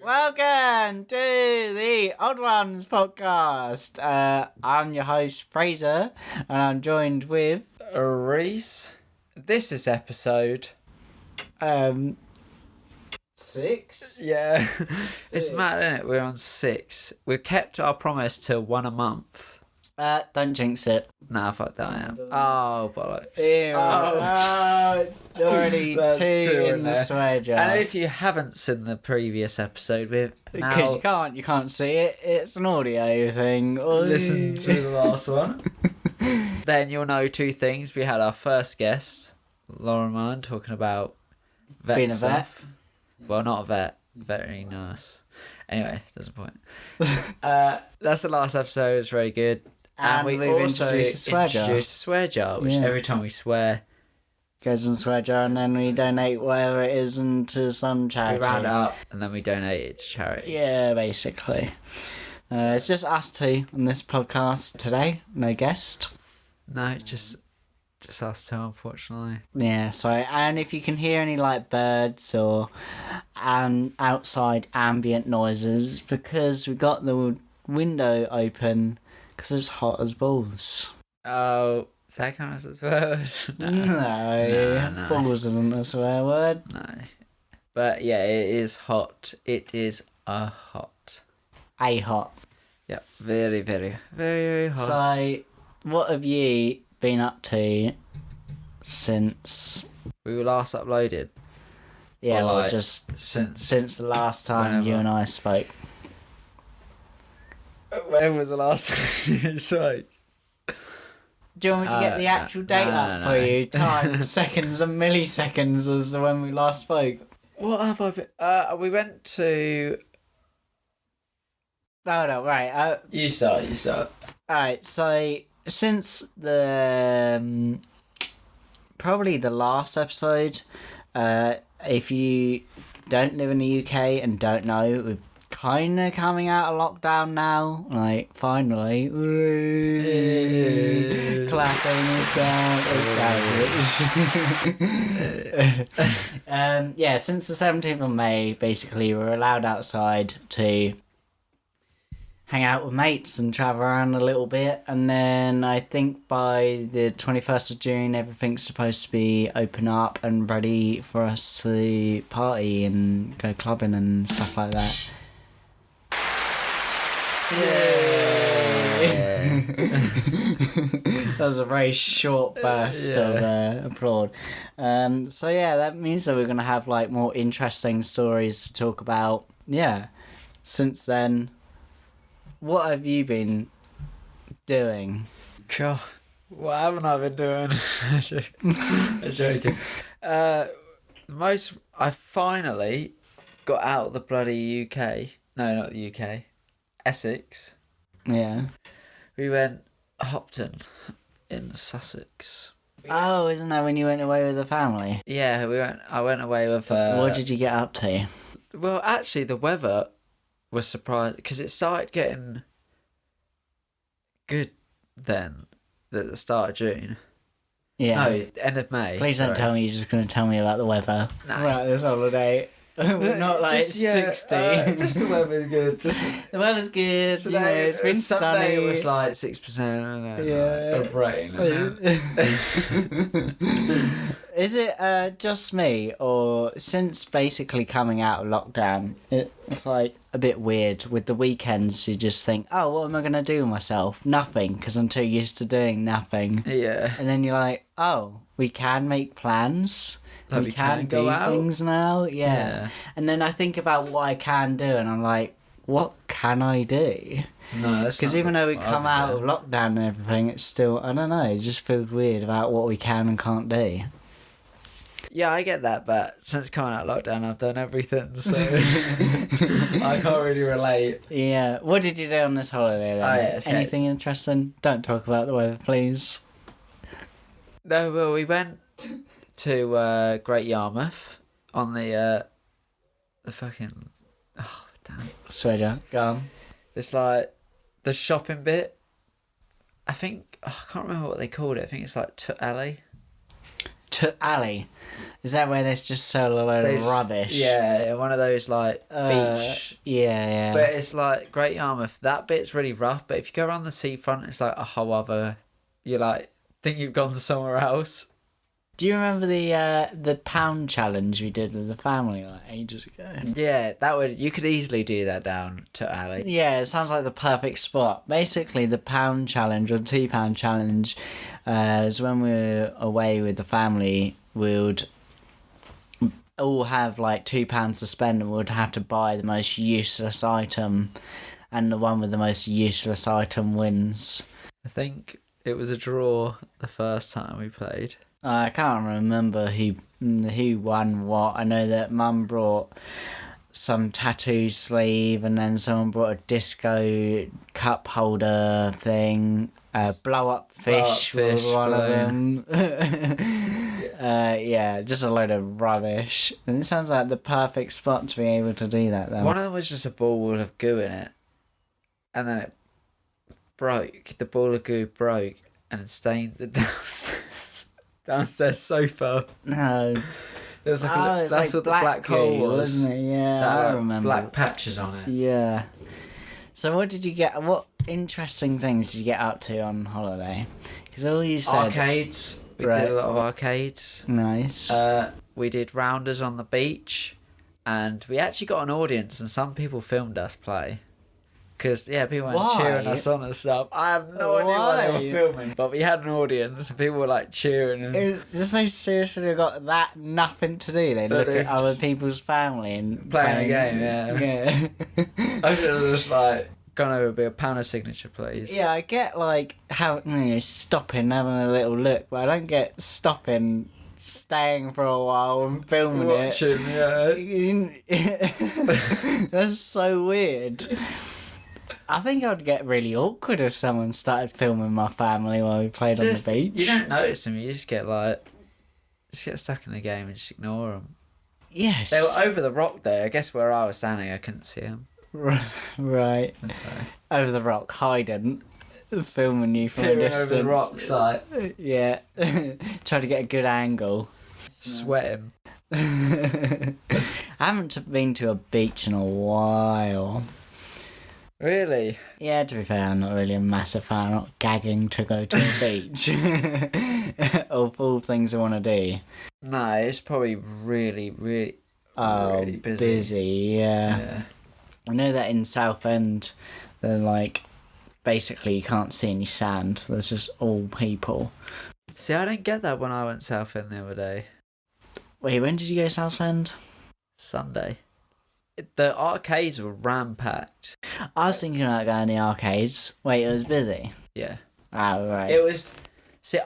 Welcome to the Odd Ones podcast. I'm your host, Fraser, and I'm joined with... Reese. This is episode... 6? Yeah. It's mad, isn't it? We're on 6. We've kept our promise to 1 a month. Don't jinx it. Nah, fuck that, I am. Oh, bollocks. Ew. Already That's 2 in the there. swear jar. And if you haven't seen the previous episode, we've Because now you can't see it. It's an audio thing. listened to the last one. Then you'll know 2 things. We had our first guest, Lauren Mann, talking about vet Being a stuff. Well, not a vet, veterinary nurse. Anyway, there's a point. That's the last episode. It's very good. And we we've also introduced a swear jar. introduced a swear jar, which every time we swear, Goes in the swear jar, and then we donate whatever it is into some we charity. round it up and then we donate it to charity. Yeah, basically. It's just us two on this podcast today. No guest. No, just us two, unfortunately. Yeah, sorry. And if you can hear any like birds or outside ambient noises, because we got the window open because it's hot as balls. Oh, does that count as a swear word? No. Balls isn't a swear word. No. But yeah, it is hot. It is a hot. A hot. Yeah, very, very, very hot. So, what have you been up to since... We were last uploaded. Yeah, Or, well, like, just since since the last time whenever. you and I spoke. When was the last time you spoke? Do you want me to get the actual date up for you? Time, seconds and milliseconds as to when we last spoke. What have I been... we went to... Oh, no, right. You start. Alright, so since the... probably the last episode, if you don't live in the UK and don't know, we're kind of coming out of lockdown now. Like, finally. Clapping out. Yeah, since the 17th of May, basically, we're allowed outside to hang out with mates and travel around a little bit, and then I think by the 21st of June everything's supposed to be open up and ready for us to party and go clubbing and stuff like that. Yay! That was a very short burst of applaud. So yeah, that means that we're going to have like more interesting stories to talk about. Yeah, since then. What have you been doing? God, what haven't I been doing? I'm joking. I finally got out of the bloody UK. No, not the UK. Essex. Yeah. We went Hopton in Sussex. Oh, isn't that when you went away with the family? Yeah, I went away with... What did you get up to? Well, actually, the weather was surprised because it started getting good then at the start of June. Yeah. No, end of May. Please don't tell me you're just going to tell me about the weather. No. Right, this holiday. We're not like just, 60. Just the weather's good. The weather's good. Today, you know, it's been Sunday sunny. It was like 6% Yeah. of rain. Is it just me, or since basically coming out of lockdown, it's like a bit weird with the weekends? You just think, oh, what am I going to do with myself? Nothing, because I'm too used to doing nothing. Yeah. And then you're like, oh, we can make plans. Like we can go do out things now. Yeah. And then I think about what I can do, and I'm like, what can I do? No, that's Because even though we come out of lockdown and everything, it's still, I don't know, it just feels weird about what we can and can't do. Yeah, I get that, but since coming out of lockdown, I've done everything, so I can't really relate. Yeah. What did you do on this holiday then? Oh, yeah, okay. Anything interesting? Don't talk about the weather, please. No, well, we went to Great Yarmouth on the fucking... Oh, damn. Sweater, go on. It's like the shopping bit. I think... I can't remember what they called it. I think it's like Alley. to alley. Is that where there's just a load of rubbish? Yeah, one of those like beach. Yeah. But it's like Great Yarmouth. That bit's really rough. But if you go around the seafront, it's like a whole other. You like think you've gone to somewhere else. Do you remember the pound challenge we did with the family like ages ago? Yeah, you could easily do that down to alley. Yeah, it sounds like the perfect spot. Basically, the pound challenge or £2 challenge is when we were away with the family, we would all have like £2 to spend and we would have to buy the most useless item, and the one with the most useless item wins. I think it was a draw the first time we played. I can't remember who won what. I know that Mum brought some tattoo sleeve, and then someone brought a disco cup holder thing. Blow up fish was one of them. Yeah, just a load of rubbish. And it sounds like the perfect spot to be able to do that, though. One of them was just a ball of goo in it, and then it broke. The ball of goo broke and stained the downstairs sofa. No. There was that's like what the black hole was, wasn't it? Yeah, I remember. Black patches on it. Yeah. So what did you get? What interesting things did you get up to on holiday? Because all you said... Arcades. We did a lot of arcades. Nice. We did rounders on the beach, and we actually got an audience, and some people filmed us play. Because, people were cheering us on and stuff. I have no idea why they were filming. But we had an audience, and people were like cheering. And just they seriously got that nothing to do. They look at other people's family and playing a game, yeah. I should have just like gone over a bit of pound signature, please. Yeah, I get like how stopping, having a little look, but I don't get stopping, staying for a while and filming watching, it. That's so weird. I think I'd get really awkward if someone started filming my family while we played on the beach. You don't notice them. You just get stuck in the game and just ignore them. Yes. They were over the rock there. I guess where I was standing, I couldn't see them. Right. So. Over the rock, hiding, filming you from a distance. Over the rock side. Yeah. Trying to get a good angle. Sweating. I haven't been to a beach in a while. Really? Yeah, to be fair, I'm not really a massive fan. I'm not gagging to go to the beach. Of all things I want to do. No, it's probably really, really, really busy. Yeah. I know that in Southend, they're like, basically you can't see any sand. There's just all people. See, I didn't get that when I went Southend the other day. Wait, when did you go Southend? Sunday. The arcades were ram-packed. I was thinking about going to the arcades. Wait, it was busy? Yeah. Oh, right. It was... See,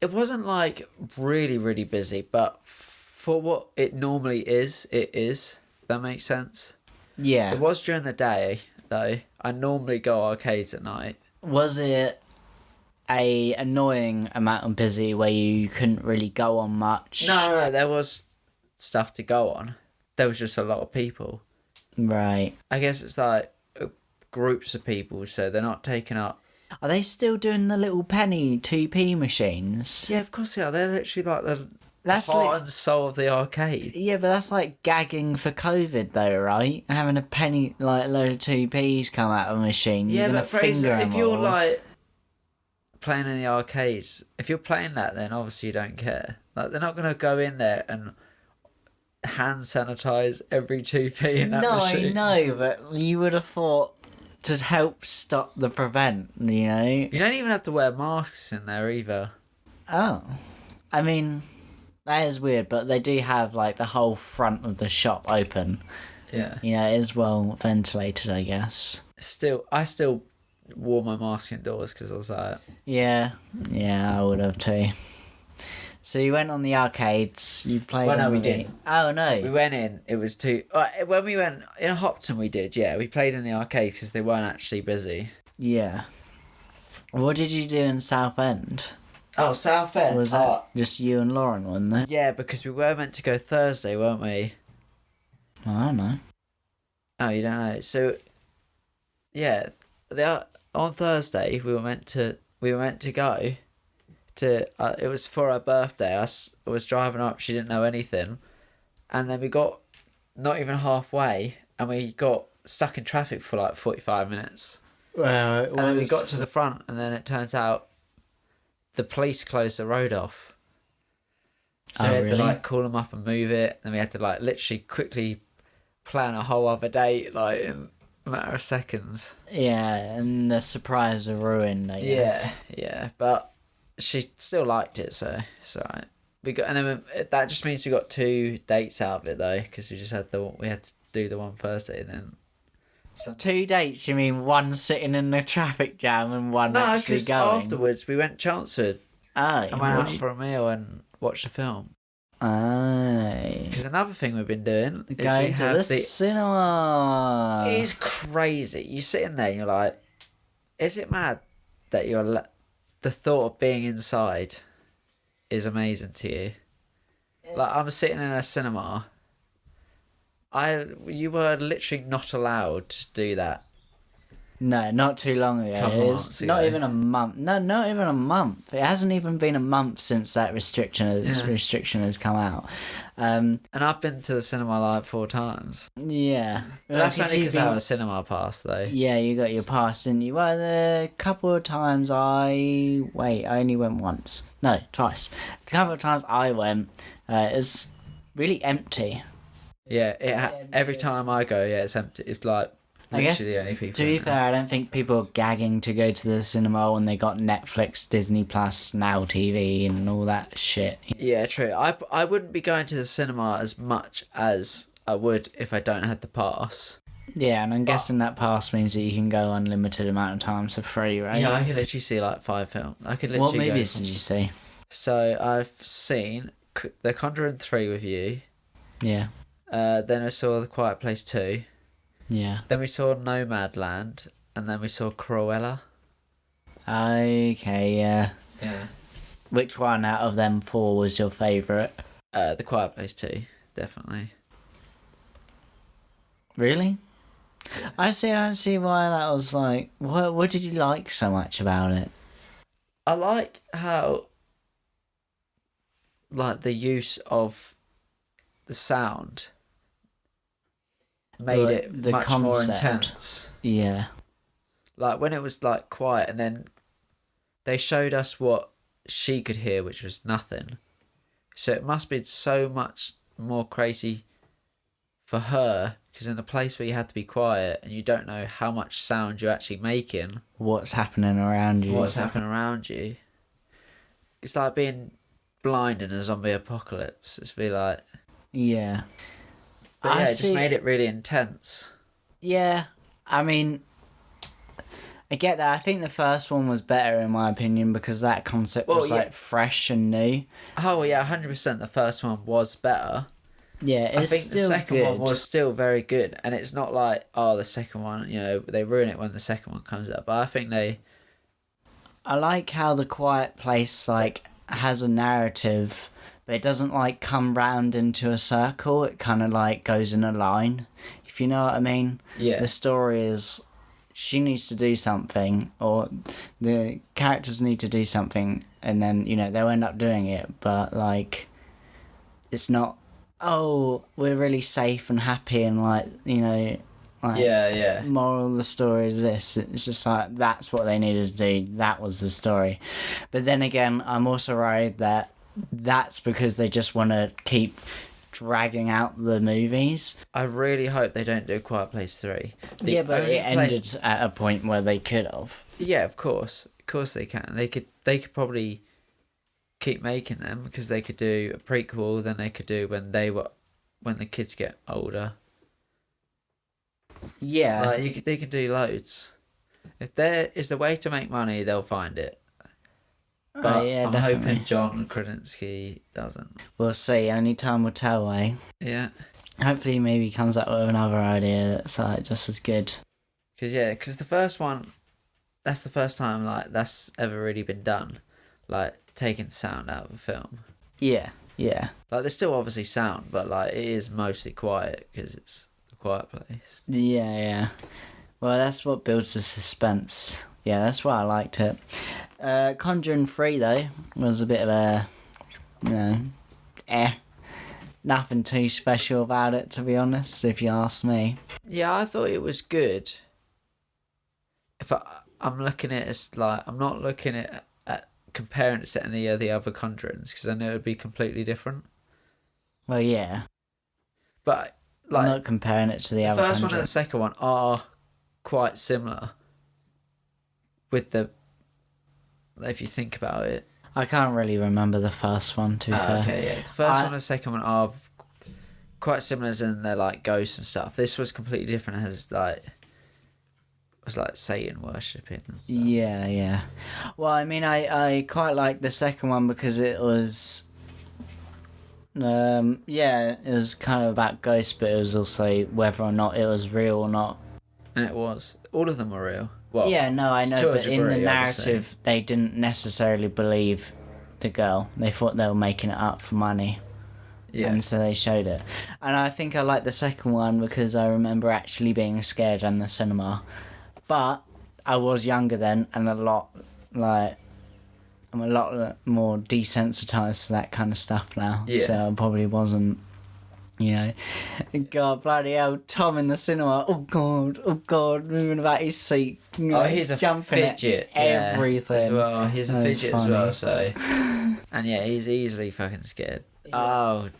it wasn't, like, really, really busy, but for what it normally is, it is. That makes sense? Yeah. It was during the day, though. I normally go arcades at night. Was it a annoying amount of busy where you couldn't really go on much? No, there was stuff to go on. There was just a lot of people. Right. I guess it's like groups of people, so they're not taking up. Are they still doing the little penny 2p machines? Yeah, of course they are. They're literally like the heart and soul of the arcade. Yeah, but that's like gagging for COVID though, right? Having a penny, like a load of 2p's come out of a machine. Yeah, you're but Fraser, if you're like playing in the arcades, if you're playing that, then obviously you don't care. Like they're not going to go in there and hand sanitize every 2p in that machine. No, I know, but you would have thought to help stop the prevent, you know? You don't even have to wear masks in there either. Oh. I mean, that is weird, but they do have like the whole front of the shop open. Yeah. You know, it is well ventilated, I guess. I still wore my mask indoors because I was like... Yeah, I would have too. So you went on the arcades, you played... Well, no, we didn't. Oh, no. We went in, it was too... When we went in Hopton, we did, yeah. We played in the arcade because they weren't actually busy. Yeah. What did you do in Southend? Oh, Southend? Was that just you and Lauren, wasn't it? Yeah, because we were meant to go Thursday, weren't we? I don't know. Oh, you don't know. So, yeah, on Thursday we were meant to go it was for her birthday. I was driving up. She didn't know anything, and then we got not even halfway, and we got stuck in traffic for like 45 minutes. Well, and then we got to the front, and then it turns out the police closed the road off. So we had to like call them up and move it. And we had to like literally quickly plan a whole other date, like in a matter of seconds. Yeah, and the surprise are ruined, I guess. Yeah. But she still liked it, so it's alright. That just means we got 2 dates out of it though, because we had to do the one Thursday and then. 2 dates? You mean one sitting in the traffic jam and one actually going? No, afterwards we went Chelmsford. I went out for a meal and watched a film. Because another thing we've been doing is going to the cinema. It is crazy. You sit in there and you're like, is it mad that the thought of being inside is amazing to you? Like, I'm sitting in a cinema. You were literally not allowed to do that. No, not too long ago. It's not even a month. No, not even a month. It hasn't even been a month since that restriction has come out. And I've been to the cinema like 4 times. Yeah. But that's only because I have a cinema pass, though. Yeah, you got your pass, didn't you? Well, the couple of times I only went once. No, twice. The couple of times I went, it was really empty. Yeah, every time I go, it's empty. It's like... I guess, to be fair, I don't think people are gagging to go to the cinema when they got Netflix, Disney Plus, Now TV and all that shit. Yeah, true. I wouldn't be going to the cinema as much as I would if I don't have the pass. Yeah, and I'm guessing that pass means that you can go unlimited amount of times for free, right? Yeah, I could literally see like 5 films. What movies did you see? So I've seen The Conjuring 3 with you. Yeah. Then I saw The Quiet Place 2. Yeah. Then we saw Nomadland, and then we saw Cruella. Okay, yeah. Yeah. Which one out of them 4 was your favourite? The Quiet Place 2, definitely. Really? I don't see why that was like... What did you like so much about it? I like how... like, the use of the sound... made it much more intense. Yeah. Like when it was like quiet and then they showed us what she could hear, which was nothing. So it must be so much more crazy for her, because in a place where you had to be quiet and you don't know how much sound you're actually making. What's happening around you. It's like being blind in a zombie apocalypse. It's be like... Yeah. But yeah, it just made it really intense. Yeah, I mean, I get that. I think the first one was better in my opinion because that concept was like fresh and new. Oh yeah, 100%. The first one was better. Yeah, it's I think still the second good. one was still very good, and it's not like the second one. You know, they ruin it when the second one comes out. But I think I like how The Quiet Place like has a narrative. But it doesn't like come round into a circle. It kind of like goes in a line, if you know what I mean. Yeah. The story is she needs to do something, or the characters need to do something, and then they'll end up doing it. But like, it's not. Oh, we're really safe and happy, and like moral of the story is this. It's just like that's what they needed to do. That was the story. But then again, I'm also worried that. That's because they just want to keep dragging out the movies. I really hope they don't do Quiet Place 3. But it ended at a point where they could have. Yeah, of course they can. They could probably keep making them because they could do a prequel. Then they could do when the kids get older. Yeah, they can do loads. If there is the way to make money, they'll find it. But I'm hoping John Krasinski doesn't. We'll see. Only time will tell, eh? Yeah. Hopefully maybe he comes up with another idea that's like just as good. Because the first one, that's the first time like that's ever really been done. Like taking sound out of a film. Yeah. Like there's still obviously sound, but like it is mostly quiet because it's a quiet place. Yeah. Well, that's what builds the suspense. Yeah, that's why I liked it. Conjuring 3, though, was a bit of a, nothing too special about it, to be honest, if you ask me. Yeah, I thought it was good. If I'm looking at it as, like, I'm not looking at comparing it to any of the other Conjurings, because I know it would be completely different. Well, yeah. But, like, I'm not comparing it to the other first Conjuring. one and the second one are quite similar. With the... If you think about it. I can't really remember the first one, to be fair. Okay, yeah. The first one and the second one are quite similar, as in they're like ghosts and stuff. This was completely different. It has like... It was like Satan worshipping and stuff. Yeah. Well, I mean, I quite like the second one because it was... it was kind of about ghosts, but it was also whether or not it was real or not. And it was. All of them were real. Well, yeah, no, I know, but in the narrative, obviously. they didn't necessarily believe the girl. They thought they were making it up for money. Yeah. And so they showed it. And I think I like the second one because I remember actually being scared in the cinema. But I was younger then and I'm a lot more desensitized to that kind of stuff now. Yeah. So I probably wasn't, God, bloody hell, Tom in the cinema, oh God, moving about his seat. He's a jumping fidget. at everything. As well. He's a That's fidget as funny. well, so... And yeah, he's easily fucking scared. Yeah. Oh,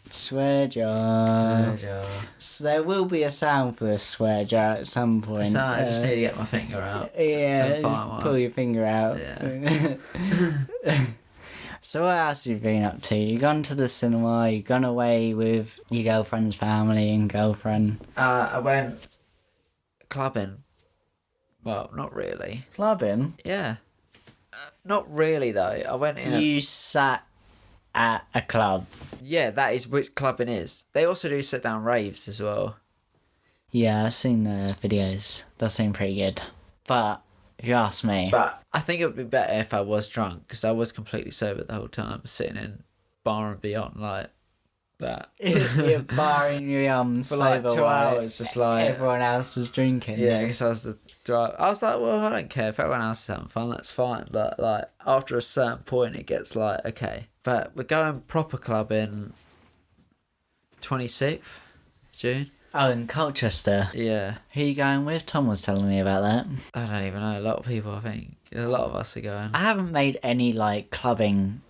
Swear jar. Swear jar. So there will be a sound for this swear jar at some point. So I just need to get my finger out. Yeah, and find just one. pull your finger out. Yeah. So what else have you been up to? You gone to the cinema, you gone away with your girlfriend's family and girlfriend. I went clubbing. Well, not really. Clubbing? Yeah. Not really, though. I went in You sat at a club. Yeah, that is what clubbing is. They also do sit-down raves as well. Yeah, I've seen the videos. Does seem pretty good. But, if you ask me... But I think it would be better if I was drunk, because I was completely sober the whole time, sitting in Bar and Beyond like that. You're barring your For sober like 2 while hours, just like... everyone else is drinking. Yeah, because I was the driver. I was like, well, I don't care if everyone else is having fun, that's fine. But like after a certain point, it gets like, okay. But we're going proper clubbing 26th June. Oh, in Colchester. Yeah. Who are you going with? Tom was telling me about that. I don't even know. A lot of people, I think. A lot of us are going. I haven't made any like clubbing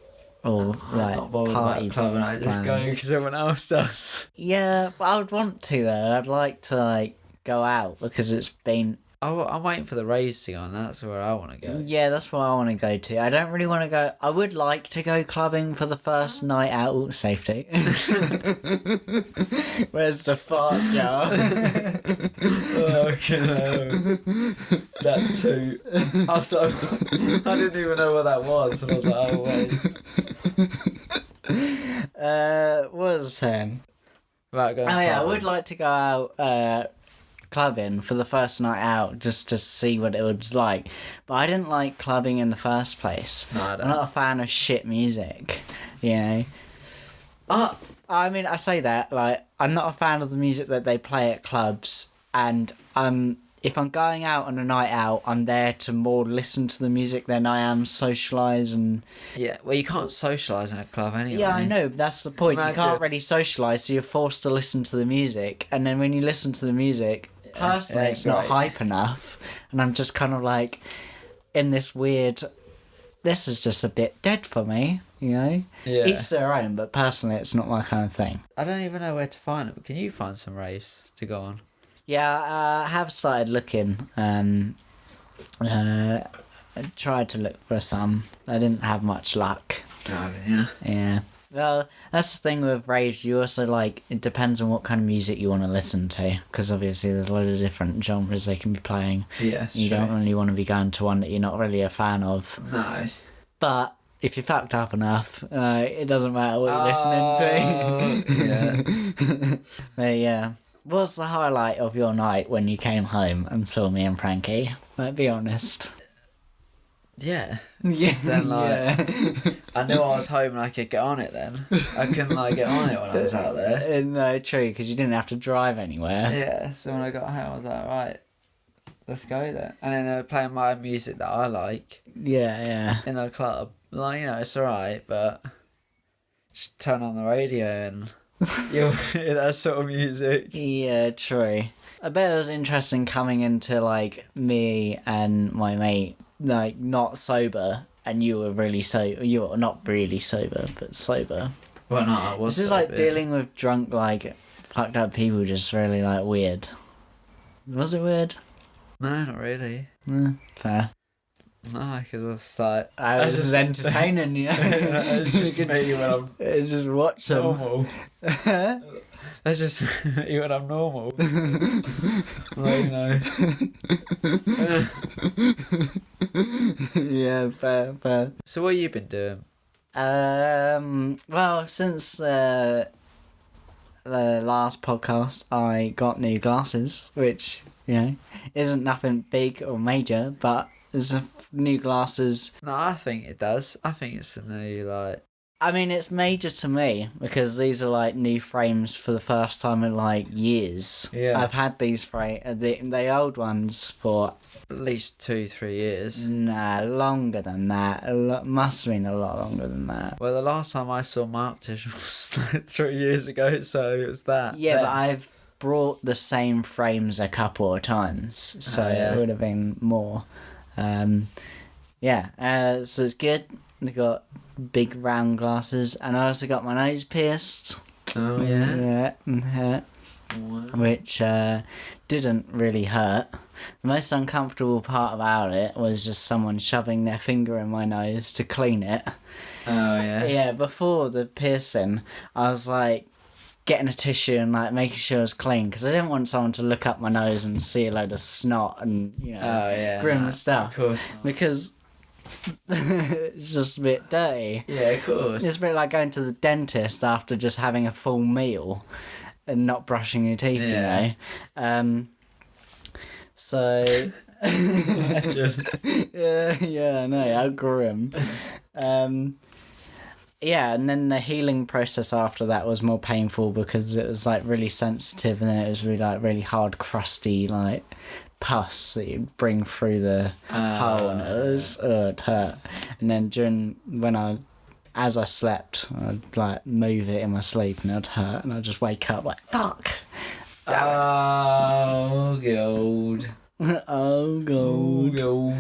or like party clubbing. I just go plans. because everyone else does. Yeah, but I would want to though. I'd like to like go out because it's been. I'm waiting for the raves to go on. That's where I want to go. Yeah, that's what I want to go to. I don't really want to go. I would like to go clubbing for the first night out. Ooh, safety. Where's the fart jar? Fucking hell. That too. I didn't even know what that was, and I was like, oh wait. What was I saying? Right, go. Oh yeah, I would like to go out clubbing for the first night out just to see what it was like. But I didn't like clubbing in the first place. No, I I'm don't. not a fan of shit music, you know. I mean, I say that, like, I'm not a fan of the music that they play at clubs, and if I'm going out on a night out, I'm there to more listen to the music than I am socialise and... Yeah, well, you can't socialise in a club anyway. Yeah, I know, but that's the point. Imagine. You can't really socialise, so you're forced to listen to the music, and then when you listen to the music, personally, yeah, it's not great. hype enough, and I'm just kind of like, in this weird... This is just a bit dead for me, you know? Yeah. Each their own, but personally, it's not my kind of thing. I don't even know where to find it. Can you find some raves to go on? Yeah, I have started looking. I tried to look for some. I didn't have much luck. Oh, yeah. Yeah. Well, that's the thing with raves. You also, like, it depends on what kind of music you want to listen to. Because obviously there's a lot of different genres they can be playing. Yes. You don't really want to be going to one that you're not really a fan of. No. But if you're fucked up enough, it doesn't matter what you're listening to. Yeah. But yeah. What's the highlight of your night when you came home and saw me and Frankie? Like, be honest. Yeah. Yes, Then, like, I knew I was home and I could get on it then. I couldn't, like, get on it when I was out there. No, true, because you didn't have to drive anywhere. Yeah, so when I got home, I was like, right, let's go there. And then they're playing my music that I like Yeah. in a club. Like, it's alright, but just turn on the radio and you'll hear that sort of music. Yeah, true. I bet it was interesting coming into, like, me and my mate, like, not sober, and you were really sober. You were not really sober, but sober. Well, no, I was This is like dealing with drunk, like, fucked up people, just really, like, weird. Was it weird? No, not really. Fair. No, because I was like... I was just entertaining, you know? It's just me when I'm just watch them. normal. That's just me when I'm normal. Like, Yeah, fair. So what have you been doing? Well, since the last podcast, I got new glasses, which, isn't nothing big or major, but there's new glasses. No, I think it does. I think it's a new, like... I mean, it's major to me because these are like new frames for the first time in like years. Yeah. I've had these the old ones for at least 2-3 years. Nah, longer than that. Must have been a lot longer than that. Well, the last time I saw my optician was like 3 years ago, so it was that. Yeah, then. but I've brought the same frames a couple of times, so it would have been more. So it's good. I got big round glasses, and I also got my nose pierced. Oh, yeah? Yeah. Wow. Which didn't really hurt. The most uncomfortable part about it was just someone shoving their finger in my nose to clean it. Oh, yeah? Yeah, before the piercing, I was like getting a tissue and like making sure it was clean because I didn't want someone to look up my nose and see a load of snot and, grim stuff. Of course not. Because it's just a bit dirty. Yeah, of course. It's a bit like going to the dentist after just having a full meal and not brushing your teeth, Yeah. So yeah, I know, how grim. And then the healing process after that was more painful because it was like really sensitive, and then it was really hard, crusty, like pus that you bring through the hole, and it hurt. And then as I slept, I'd like move it in my sleep and it'd hurt, and I'd just wake up like, fuck. Oh, gold. Oh, God. Gold.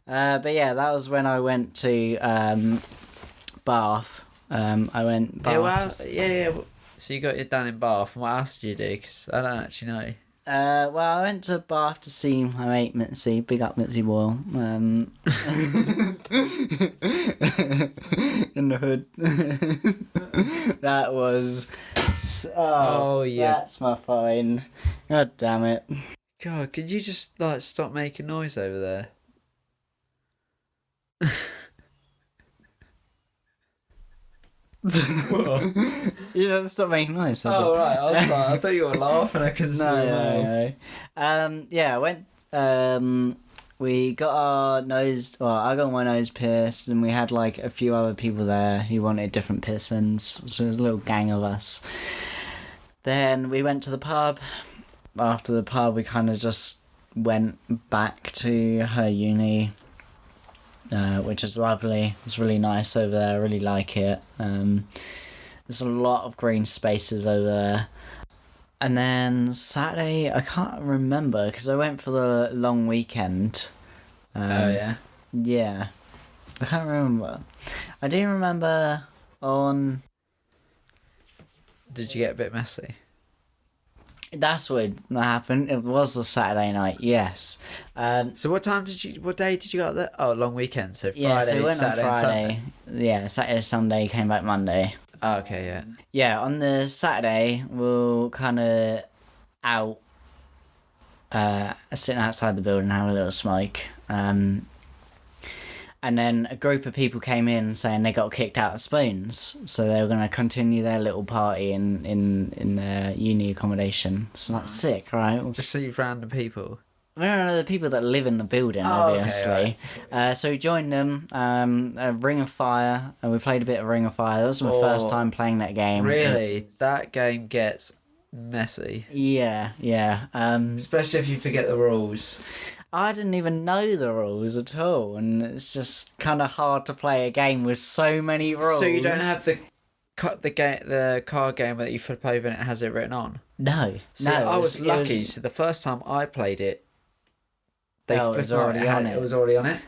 But yeah, that was when I went to Bath. I went Bath. Yeah. So you got it done in Bath, and what else did you do? Because I don't actually know. Well, I went to Bath to see my mate Mitzi. Big up Mitzi Boyle. In the hood. That was... Oh, yeah. That's my phone. God damn it. God, could you just like stop making noise over there? What? You don't stop making noise. Oh, right. I was like, I thought you were laughing. I couldn't see No. I went. We got our nose. Well, I got my nose pierced, and we had like a few other people there who wanted different piercings. So there's a little gang of us. Then we went to the pub. After the pub, we kind of just went back to her uni. Which is lovely. It's really nice over there. I really like it. There's a lot of green spaces over there. And then Saturday, I can't remember because I went for the long weekend. yeah? Yeah. I can't remember. I do remember on... Did you get a bit messy? That's what happened. It was a Saturday night, yes. So what day did you go out there? Oh, long weekend. So Friday, yeah, so we went Saturday, on Friday. and Sunday. Yeah, Saturday, Sunday, came back Monday. Oh, okay, yeah. Yeah, on the Saturday, we'll kind of out, sitting outside the building, have a little smoke. And then a group of people came in saying they got kicked out of Spoons, so they were going to continue their little party in their uni accommodation. So that's sick, right? Just see random people. No, the people that live in the building, obviously. Okay, right. So we joined them, Ring of Fire, and we played a bit of Ring of Fire. That was my first time playing that game. Really? That game gets messy. Yeah. Especially if you forget the rules. I didn't even know the rules at all, and it's just kind of hard to play a game with so many rules. So you don't have the card game that you flip over and it has it written on? No. So I was lucky. So the first time I played it, it was already on it. It was already on it?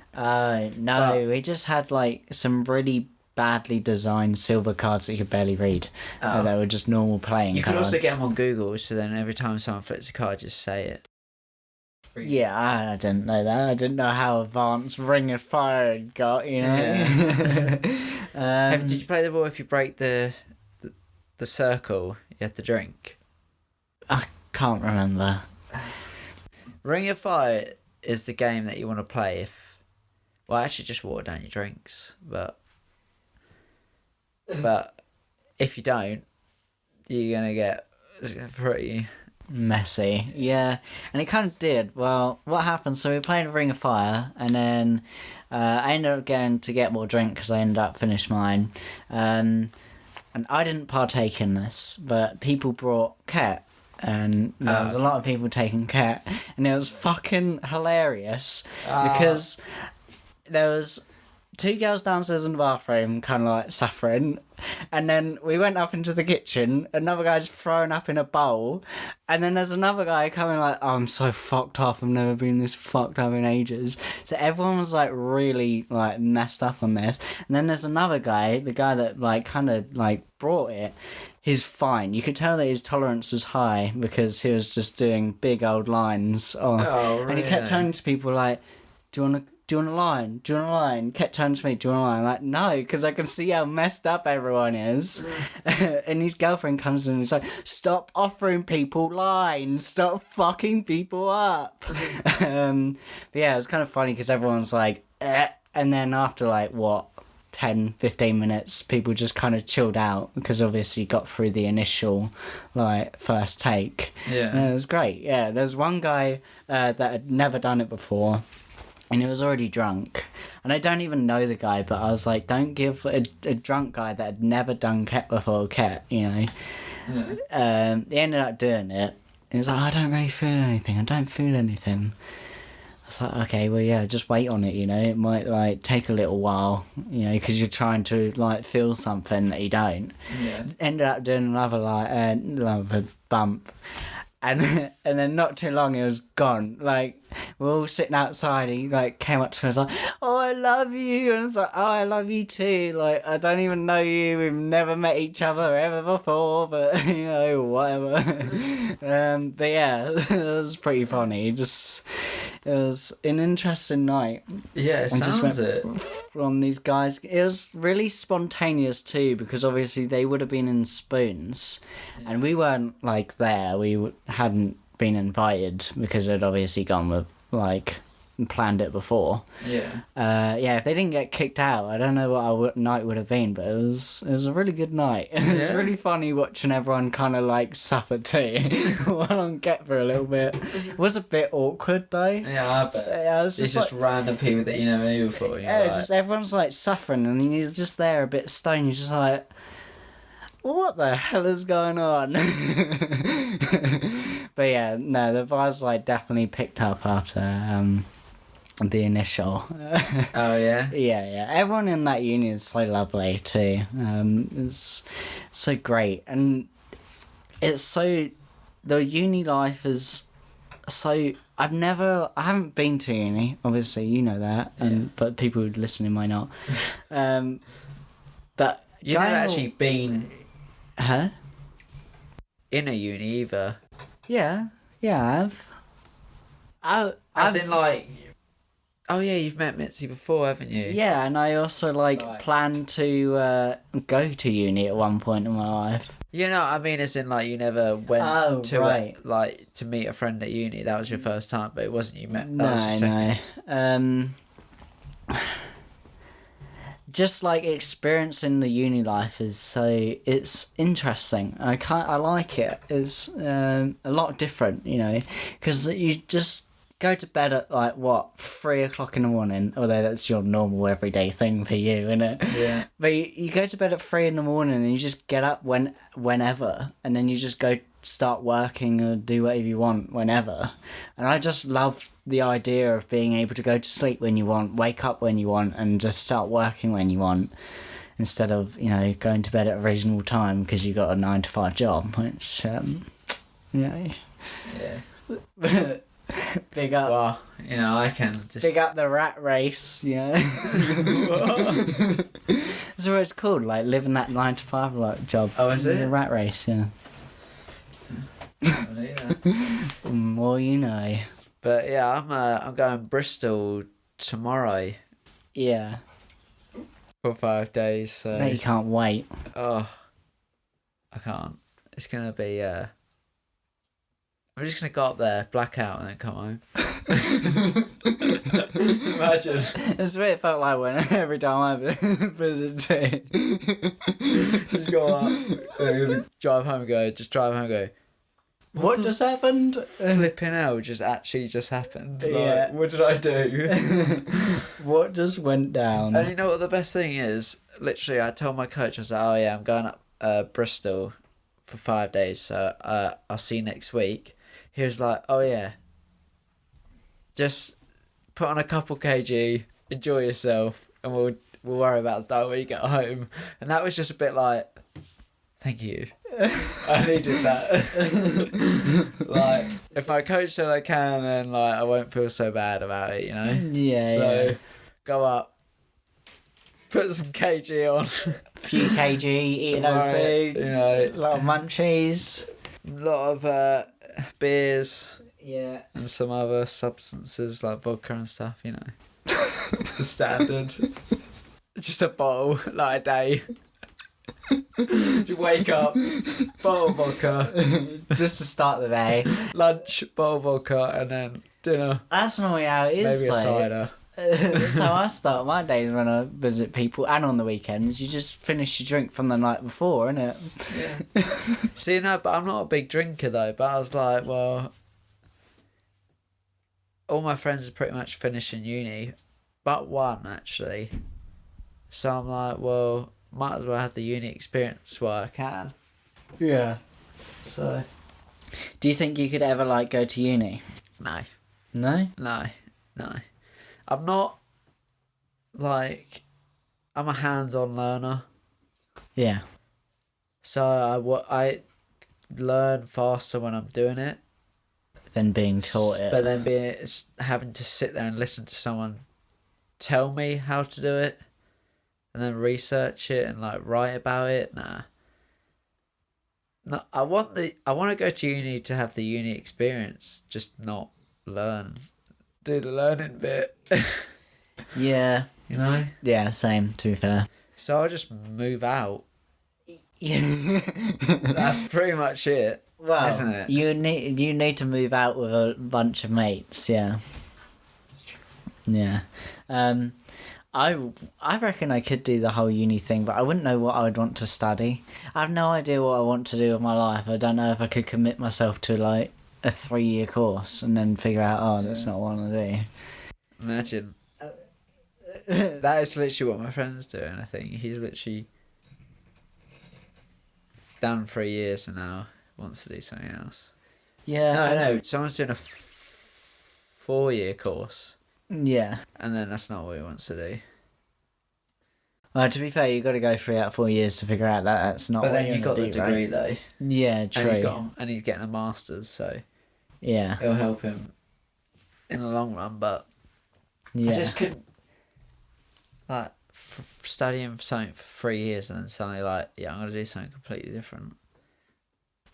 No, we just had like some really badly designed silver cards that you could barely read. They were just normal playing cards. You could also get them on Google, so then every time someone flips a card, just say it. Yeah, I didn't know that. I didn't know how advanced Ring of Fire had got, you know. Yeah. Did you play the ball if you break the circle, you have to drink? I can't remember. Ring of Fire is the game that you want to play if... Well, actually just water down your drinks, but if you don't, you're going to get pretty... messy. Yeah, and it kind of did. Well, what happened, so we played Ring of Fire, and then I ended up going to get more drink because I ended up finished mine, and I didn't partake in this, but people brought Ket, and there was a lot of people taking Ket, and it was fucking hilarious because there was 2 girls downstairs in the bathroom kind of like suffering, and then we went up into the kitchen, another guy's thrown up in a bowl, and then there's another guy coming like, oh, I'm so fucked up, I've never been this fucked up in ages. So everyone was like really like messed up on this. And then there's another guy, the guy that like kind of like brought it, he's fine. You could tell that his tolerance was high because he was just doing big old lines. And he kept turning to people like, do you want a line? Do you want a line? Kept turning to me, do you want a line? I'm like, no, because I can see how messed up everyone is. And his girlfriend comes in and is like, stop offering people lines. Stop fucking people up. But yeah, it was kind of funny because everyone's like, eh. And then after like, 10, 15 minutes, people just kind of chilled out because obviously got through the initial like first take. Yeah. And it was great. Yeah, there's one guy that had never done it before. And he was already drunk. And I don't even know the guy, but I was like, don't give a drunk guy that had never done Ket before Ket, you know. Yeah. He ended up doing it. And he was like, I don't really feel anything. I don't feel anything. I was like, okay, well, yeah, just wait on it, you know. It might, like, take a little while, you know, because you're trying to, like, feel something that you don't. Yeah. Ended up doing another bump. And then not too long, it was gone. Like, we're all sitting outside, and he, like, came up to us like, oh, I love you. And I was like, oh, I love you too. Like, I don't even know you. We've never met each other ever before, but, you know, whatever. But, yeah, it was pretty funny. It was an interesting night. Yeah, it sounds it. From these guys. It was really spontaneous too, because obviously they would have been in spoons, and we weren't like there. We hadn't been invited because they'd obviously gone with like planned it before. Yeah. If they didn't get kicked out, I don't know what our night would have been, but it was a really good night. It was really funny watching everyone kind of like suffer too while on Get for a little bit. It was a bit awkward though. Yeah, I bet. Yeah, it was it's just like, random people that you never knew before. Yeah, like... just everyone's like suffering, and he's just there a bit stoned. You're just like, what the hell is going on? But yeah, no, the vibes like definitely picked up after the initial. Oh yeah? Yeah. Everyone in that uni is so lovely too. It's so great, and it's so, the uni life is so, I haven't been to uni, obviously, you know that, but people listening might not. But you've never actually been in a uni either. Yeah, I have. In like, oh yeah, you've met Mitzi before, haven't you? Yeah, and I also plan to go to uni at one point in my life. You know, I mean, as in like you never went to meet a friend at uni. That was your first time, but it wasn't you met. No. Just like experiencing the uni life it's interesting. I like it. It's a lot different, you know, because you just go to bed at 3 o'clock in the morning, although that's your normal everyday thing for you, isn't it? Yeah. But you go to bed at 3 in the morning and you just get up whenever, and then you just go start working or do whatever you want whenever. And I just love the idea of being able to go to sleep when you want, wake up when you want, and just start working when you want, instead of, you know, going to bed at a reasonable time because you got a 9-to-5 job, which, you know. Yeah. Big up. Well, you know, I can just... Big up the rat race, yeah. That's what it's called, like living that 9-to-5 like job. Oh, is it? The rat race, yeah. More you know. But yeah, I'm going Bristol tomorrow Yeah. for 5 days. So I bet you can't wait. oh, I can't. It's gonna be. I'm just gonna go up there, black out, and then come home. Imagine. That's what it felt like when every time I visited. Just go up, drive home, and go. Just drive home, and go. What just happened? Flipping hell just happened. Like, Yeah. what did I do? What just went down? And you know what the best thing is? Literally, I told my coach, I was like, oh yeah, I'm going up Bristol for 5 days, so I'll see you next week. He was like, oh yeah, just put on a couple kg, enjoy yourself, and we'll worry about that when you get home. And that was just a bit like, thank you. I needed that. Like, if my coach said I can, then like I won't feel so bad about it, you know? Yeah, So go up, put some kg on. Few kg, eating no food, You know, a lot of munchies. a lot of beers Yeah. and some other substances like vodka and stuff, you know. The standard. Just a bottle, like a day. You wake up, bottle of vodka, Just to start the day. lunch, bottle of vodka, and then dinner. That's normally how it is. Maybe a like, cider. That's how I start my days when I visit people, and on the weekends. You just finish your drink from the night before, innit? Yeah. See, no, but I'm not a big drinker though. But I was like, well, all my friends are pretty much finishing uni, but one actually. So I'm like, well, might as well have the uni experience while I can. Yeah. So Do you think you could ever like go to uni? no, No. no. I'm not like I'm a hands-on learner. Yeah. So I learn faster when I'm doing it. Than being taught it. But then having to sit there and listen to someone tell me how to do it, and then research it and like write about it. Nah. No, I want to go to uni to have the uni experience, just not learn. Do the learning bit. Yeah. You know? Yeah, same, to be fair. So I'll just move out. Yeah. That's pretty much it. Well, isn't it? You need to move out with a bunch of mates, yeah. Yeah. I reckon I could do the whole uni thing, but I wouldn't know what I would want to study. I have no idea what I want to do with my life. I don't know if I could commit myself to like a 3-year course and then figure out, that's not what I want to do. Imagine. That is literally what my friend's doing, I think. He's literally done 3 years and now wants to do something else. Yeah. No, someone's doing a 4-year course. Yeah. And then that's not what he wants to do. Well, to be fair, you've got to go 3 out of 4 years to figure out that that's not But what then you you've got the do, degree right? though. Yeah, true. And he's getting a master's, so Yeah. it'll help him in the long run. But Yeah. I just couldn't like studying something for 3 years and then suddenly like, yeah, I'm gonna do something completely different.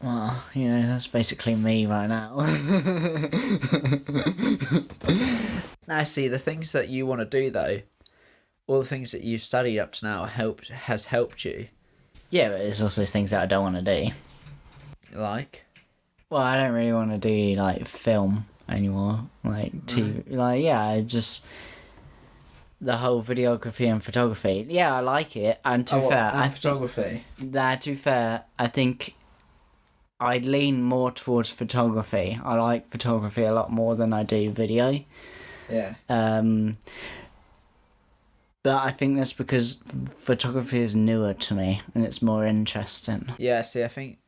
Well, that's basically me right now. Now, see, the things that you want to do though, all the things that you've studied up to now has helped you. Yeah, but there's also things that I don't want to do. Like? Well, I don't really want to do like film anymore. Like TV. Like, yeah, I just the whole videography and photography. Yeah, I like it. And to be fair, photography. To be fair, I think I lean more towards photography. I like photography a lot more than I do video. Yeah. But I think that's because photography is newer to me and it's more interesting. Yeah, see, I think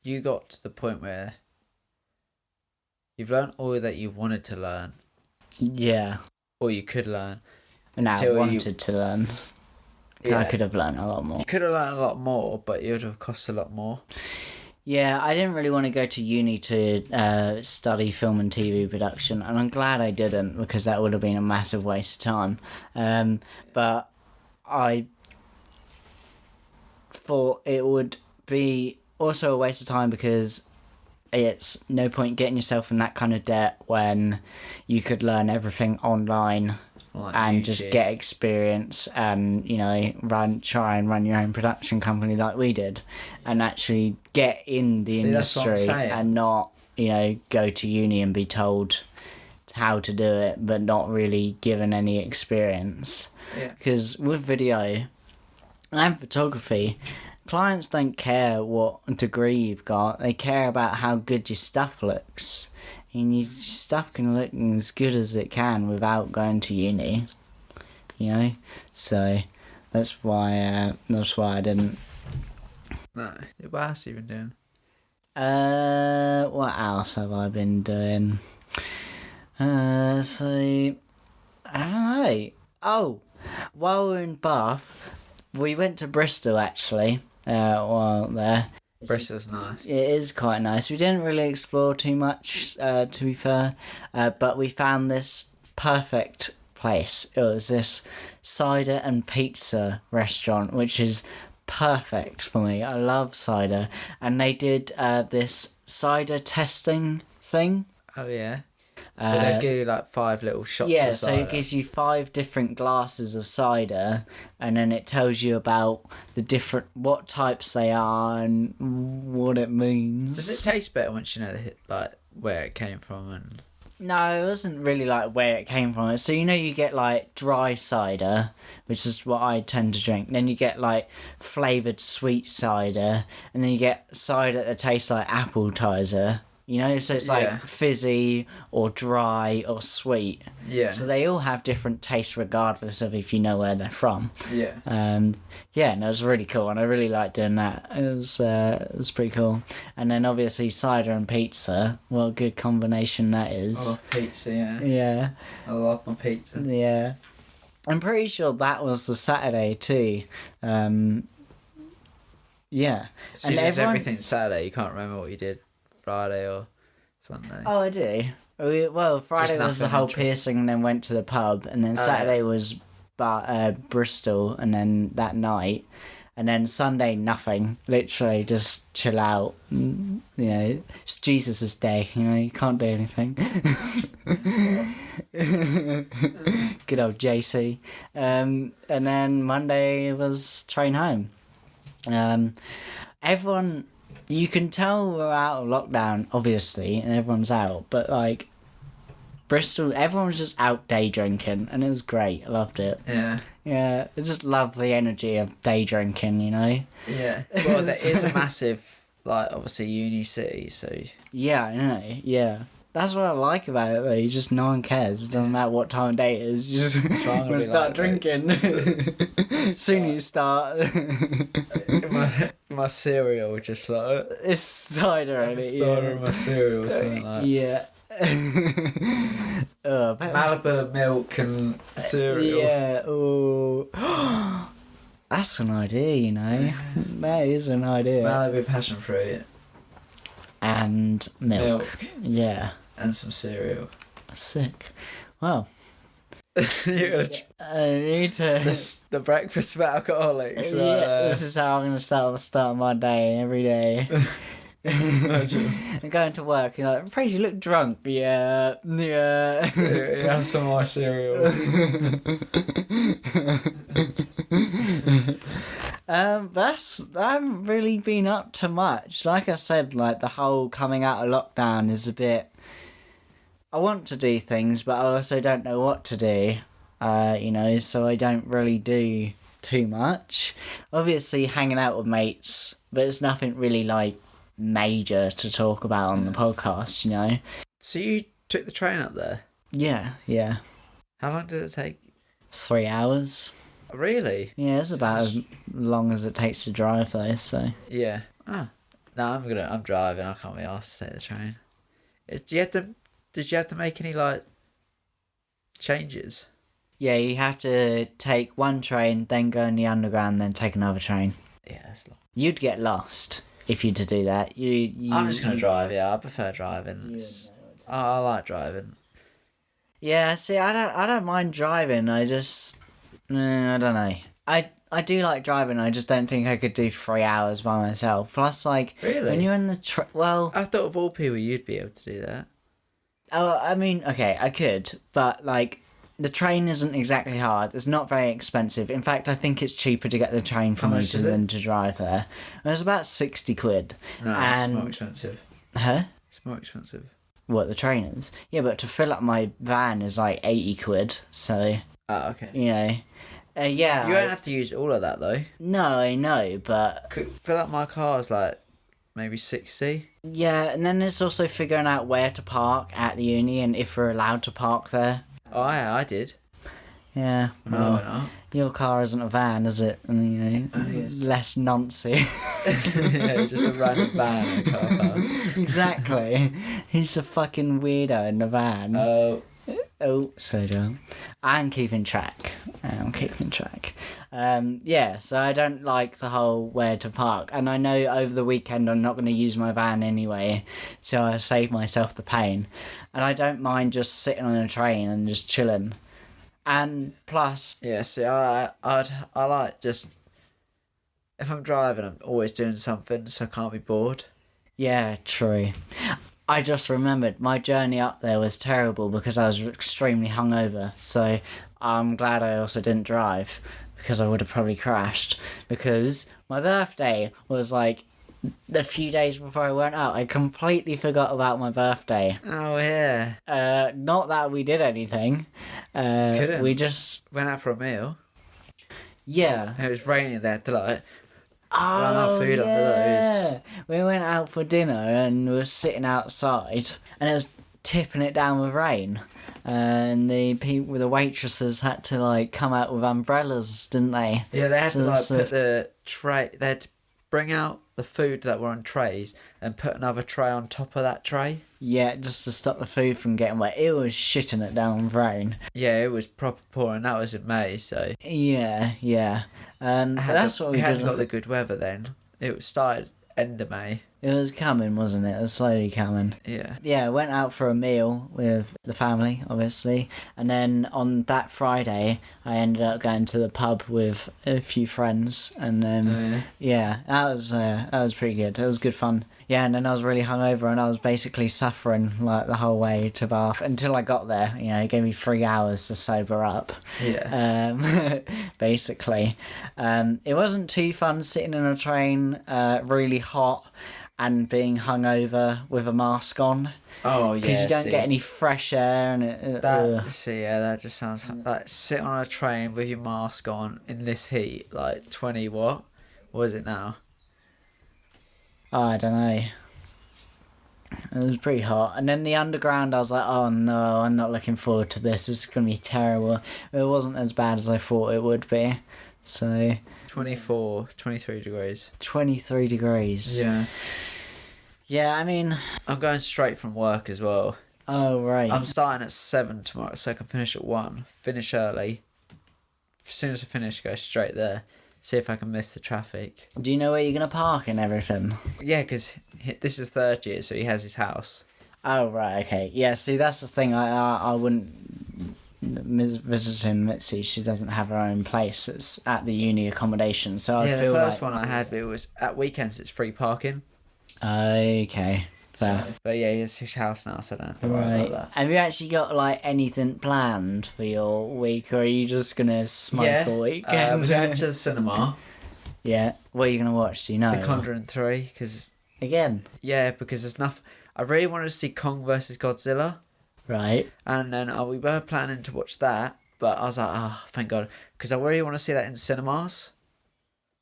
you got to the point where you've learned all that you wanted to learn. Yeah. Or you could learn. No, I wanted to learn. Yeah. I could have learned a lot more. You could have learned a lot more, but it would have cost a lot more. Yeah, I didn't really want to go to uni to study film and TV production, and I'm glad I didn't, because that would have been a massive waste of time. But I thought it would be also a waste of time, because it's no point getting yourself in that kind of debt when you could learn everything online. Like and YouTube. Just get experience and, try and run your own production company like we did, and actually get in the industry and not, go to uni and be told how to do it but not really given any experience. Because with video and photography, clients don't care what degree you've got, they care about how good your stuff looks. And your stuff can look as good as it can without going to uni, So that's why I didn't. No, what else have you been doing? What else have I been doing? So I don't know. Oh, while we were in Bath, we went to Bristol actually. While there. Bristol's nice. It is quite nice. We didn't really explore too much, to be fair, but we found this perfect place. It was this cider and pizza restaurant, which is perfect for me. I love cider. And they did this cider testing thing. Oh, yeah. They give you like 5 little shots of cider. Yeah, so it gives you 5 different glasses of cider, and then it tells you about what types they are and what it means. Does it taste better once you know like where it came from? And no, it wasn't really like where it came from. So you get like dry cider, which is what I tend to drink. Then you get like flavoured sweet cider, and then you get cider that tastes like appetizer. So it's like fizzy or dry or sweet. Yeah. So they all have different tastes regardless of if you know where they're from. Yeah. And it was really cool, and I really liked doing that. It was pretty cool. And then obviously cider and pizza. What a good combination that is. I love pizza, yeah. Yeah. I love my pizza. Yeah. I'm pretty sure that was the Saturday too. Yeah. So you did everything Saturday, you can't remember what you did Friday or Sunday? Oh, I do. Well, Friday was the whole piercing, and then went to the pub, and then Saturday was Bristol, and then that night, and then Sunday nothing. Literally just chill out. It's Jesus' day. You can't do anything. Good old JC. And then Monday was train home. Everyone. You can tell we're out of lockdown, obviously, and everyone's out, but, like, Bristol, everyone was just out day drinking, and it was great. I loved it. Yeah. Yeah, I just love the energy of day drinking, Yeah. Well, there is a massive, like, obviously, uni city, so... Yeah, I know, yeah. That's what I like about it, though. No one cares. It doesn't matter what time of day it is. You just want to start drinking. Soon you start... my cereal just like... It's cider in it, cider in my cereal or something like that. Yeah. Malibu milk and cereal. Yeah, oh... That's an idea, That is an idea. Malibu passion fruit. And milk. Yeah. And some cereal. Sick. Well... You're gonna I need to... The breakfast of alcoholics. This is how I'm going to start my day every day. I'm going to work, you're like, Praise, you look drunk. Yeah. You have some more cereal. I haven't really been up to much. Like I said, like the whole coming out of lockdown is a bit... I want to do things, but I also don't know what to do, so I don't really do too much. Obviously, hanging out with mates, but it's nothing really, like, major to talk about on the podcast, So you took the train up there? Yeah. How long did it take? 3 hours. Really? Yeah, it's about as long as it takes to drive, though, so... Yeah. Ah. No, I'm driving. I can't be asked to take the train. Did you have to make any like changes? Yeah, you have to take one train, then go in the underground, then take another train. Yeah, that's long. You'd get lost if you to do that. I'm just gonna drive. Yeah, I prefer driving. I like driving. Yeah, see, I don't mind driving. I just, I don't know. I do like driving. I just don't think I could do 3 hours by myself. Plus, like, Really? when you're in the well, I thought of all people you'd be able to do that. oh, I mean, okay, I could, but like, the train isn't exactly hard. It's not very expensive. In fact, I think it's cheaper to get the train from Luton than to drive there. It was about 60 quid. No, it's more expensive. Huh? It's more expensive. What, the train is? Yeah, but to fill up my van is like 80 quid, so... Oh, okay. You know... yeah. You won't have to use all of that, though. No, I know, but... Fill up my car is like maybe 60. Yeah, and then there's also figuring out where to park at the uni and if we're allowed to park there. Oh, yeah, I did. Yeah. No, well, not. Your car isn't a van, is it? And, you know, yes. less noncy. Yeah, just a random van in a car park. Exactly. He's a fucking weirdo in the van. Oh, so dumb. I'm keeping track. Yeah, so I don't like the whole where to park. And I know over the weekend I'm not going to use my van anyway, so I save myself the pain. And I don't mind just sitting on a train and just chilling. And plus... Yeah, see, I like just... If I'm driving, I'm always doing something, so I can't be bored. Yeah, true. I just remembered my journey up there was terrible because I was extremely hungover. So I'm glad I also didn't drive because I would have probably crashed. Because my birthday was like a few days before I went out. I completely forgot about my birthday. Oh, yeah. Not that we did anything. Couldn't. We just... Went out for a meal. Yeah. It was raining there to like... Oh, food yeah. We went out for dinner and we were sitting outside and it was tipping it down with rain. And the waitresses had to like come out with umbrellas, didn't they? Yeah, they had to like put the tray... They had to bring out the food that were on trays and put another tray on top of that tray. Yeah, just to stop the food from getting wet. It was shitting it down with rain. Yeah, it was proper pouring. That was in May, so... Yeah. That's what we did. We hadn't got the good weather then. It started end of May. It was coming, wasn't it? It was slowly coming. Yeah. Yeah, I went out for a meal with the family, obviously. And then on that Friday, I ended up going to the pub with a few friends. And then, yeah, that was pretty good. It was good fun. Yeah, and then I was really hungover and I was basically suffering like the whole way to Bath until I got there. You know, it gave me 3 hours to sober up. Yeah. Basically. It wasn't too fun sitting in a train, really hot and being hungover with a mask on. Oh, yeah. Because you don't get any fresh air and that just sounds like sit on a train with your mask on in this heat, like 20 what? What is it now? Oh, I don't know. It was pretty hot. And then the underground, I was like, oh no, I'm not looking forward to this. This is going to be terrible. It wasn't as bad as I thought it would be. So... 23 degrees. 23 degrees. Yeah. Yeah, I mean... I'm going straight from work as well. Oh, right. I'm starting at 7 tomorrow, so I can finish at 1. Finish early. As soon as I finish, go straight there. See if I can miss the traffic. Do you know where you're going to park and everything? Yeah, because this is third year, so he has his house. Oh, right, okay. Yeah, see, that's the thing. I wouldn't visit him, Mitzi. She doesn't have her own place. It's at the uni accommodation, so I feel the first one I had, it was at weekends, it's free parking. Okay. Fair. But yeah, it's his house now, so I don't have to worry about that. Have you actually got like anything planned for your week, or are you just gonna smoke all weekend? We're going to the cinema. Yeah. What are you gonna watch? Do you know? The Conjuring 3, because again. Yeah, because there's nothing. I really wanted to see Kong versus Godzilla. Right. And then we were planning to watch that, but I was like, oh, thank God, because I really want to see that in cinemas.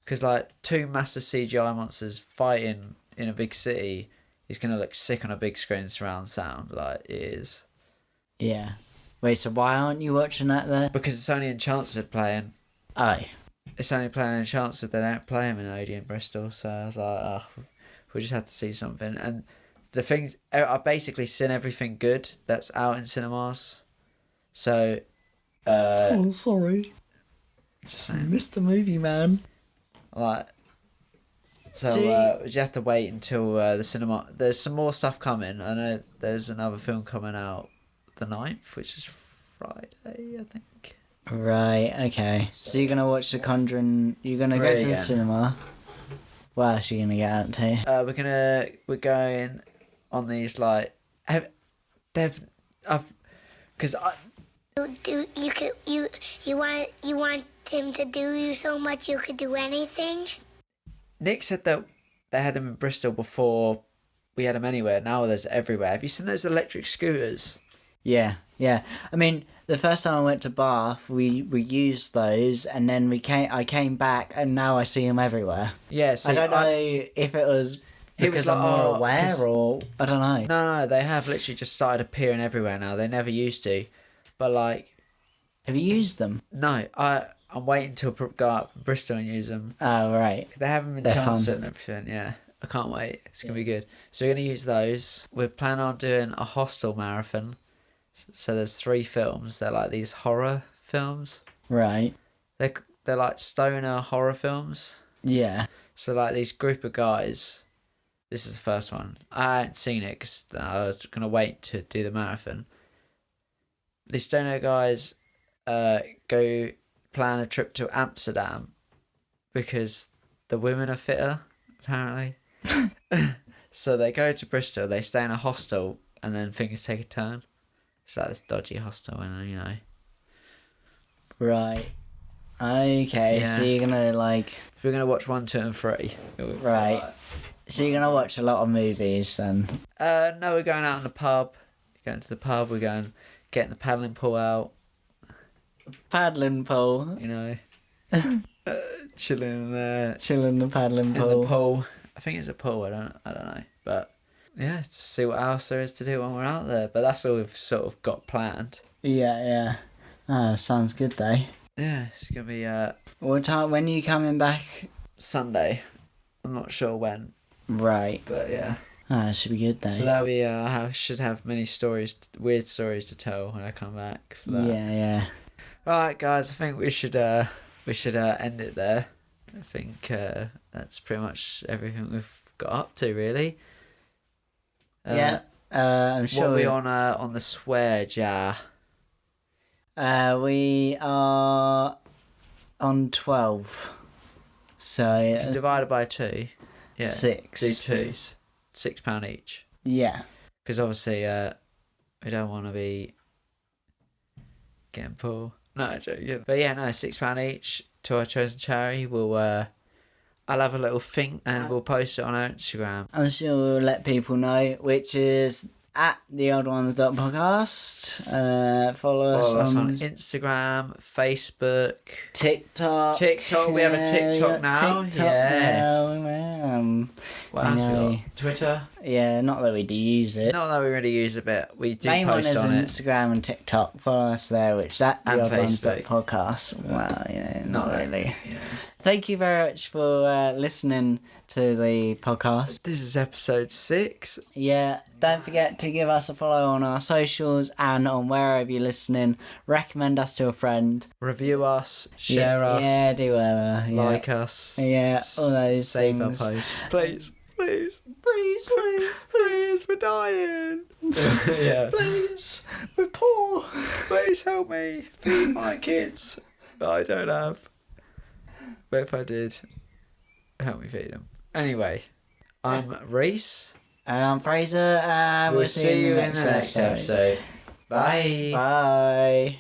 Because like 2 massive CGI monsters fighting in a big city is going to look sick on a big screen surround sound, like it is. Yeah. Wait, so why aren't you watching that there? Because it's only in Chelmsford playing. Oh. It's only playing in Chelmsford, they don't play them in Odeon Bristol, so I was like, oh, we just had to see something. And the things, I've basically seen everything good that's out in cinemas. So, sorry. Just saying. Missed the movie, man. Like, so you have to wait until the cinema. There's some more stuff coming. I know there's another film coming out the 9th, which is Friday, I think. Right. Okay. So you're gonna watch The Conjuring. You're gonna go to the cinema. What else are you gonna get out to? We're going on these like You want him to do you so much you could do anything? Nick said that they had them in Bristol before we had them anywhere. Now there's everywhere. Have you seen those electric scooters? Yeah. I mean, the first time I went to Bath, we used those, and then I came back, and now I see them everywhere. Yeah. So I don't know if it was because I'm more aware, or I don't know. No, they have literally just started appearing everywhere now. They never used to, but like. Have you used them? No, I'm waiting till go up to Bristol and use them. Oh, right. They haven't been Chelmsford and everything, yeah. I can't wait. It's going to be good. So we're going to use those. We're planning on doing a Hostel marathon. So there's 3 films. They're like these horror films. Right. They're like stoner horror films. Yeah. So like these group of guys. This is the first one. I hadn't seen it because I was going to wait to do the marathon. These stoner guys go plan a trip to Amsterdam because the women are fitter, apparently. So they go to Bristol, they stay in a hostel, and then things take a turn. It's like this dodgy hostel, and you know. Right. Okay, Yeah. so you're gonna like. We're gonna watch 1, 2, and 3. Right. So you're gonna watch a lot of movies then. No, we're going out in the pub. Going to the pub. We're going getting the paddling pool out. Paddling pool. You know, chilling in there. Chilling the paddling In pool. the pool. I think it's a pool. I don't know. But yeah, just see what else there is to do when we're out there. But that's all we've sort of got planned. Yeah. Oh, sounds good though. Yeah, it's gonna be What time? When are you coming back? Sunday. I'm not sure when, Right. but yeah. Ah, it should be good though. So that'll be I should have many weird stories to tell when I come back for that. Yeah. Right, guys. I think we should end it there. I think that's pretty much everything we've got up to, really. Yeah. I'm sure. What are we on the swear jar? We are on 12. So Divided by 2. Yeah. 6. Do 2s. £6 each. Yeah. Because obviously we don't want to be getting poor. No, joking. But yeah, no, £6 each to our chosen charity. We'll I'll have a little think and we'll post it on our Instagram. I'm sure we'll let people know, which is at theoldones.podcast. Follow us on Instagram, Facebook, TikTok. We have a TikTok now. What else we got? Twitter. Yeah, not that we do use it. Not that we really use it, but we do Main one post is on it. Instagram and TikTok. Follow us there, which is at And theoldones.podcast. Well, not really. Yeah. Thank you very much for listening to the podcast. This is episode 6. Yeah, don't forget to give us a follow on our socials and on wherever you're listening. Recommend us to a friend. Review us, share us, Yeah, do whatever. Yeah. like us. Yeah, all those save things. our posts. Please, we're dying. Yeah. Please, we're poor. Please help me feed my kids that I don't have. But if I did, help me feed them. Anyway, I'm Reese. And I'm Fraser, and We'll see you in the next episode. Bye. Bye.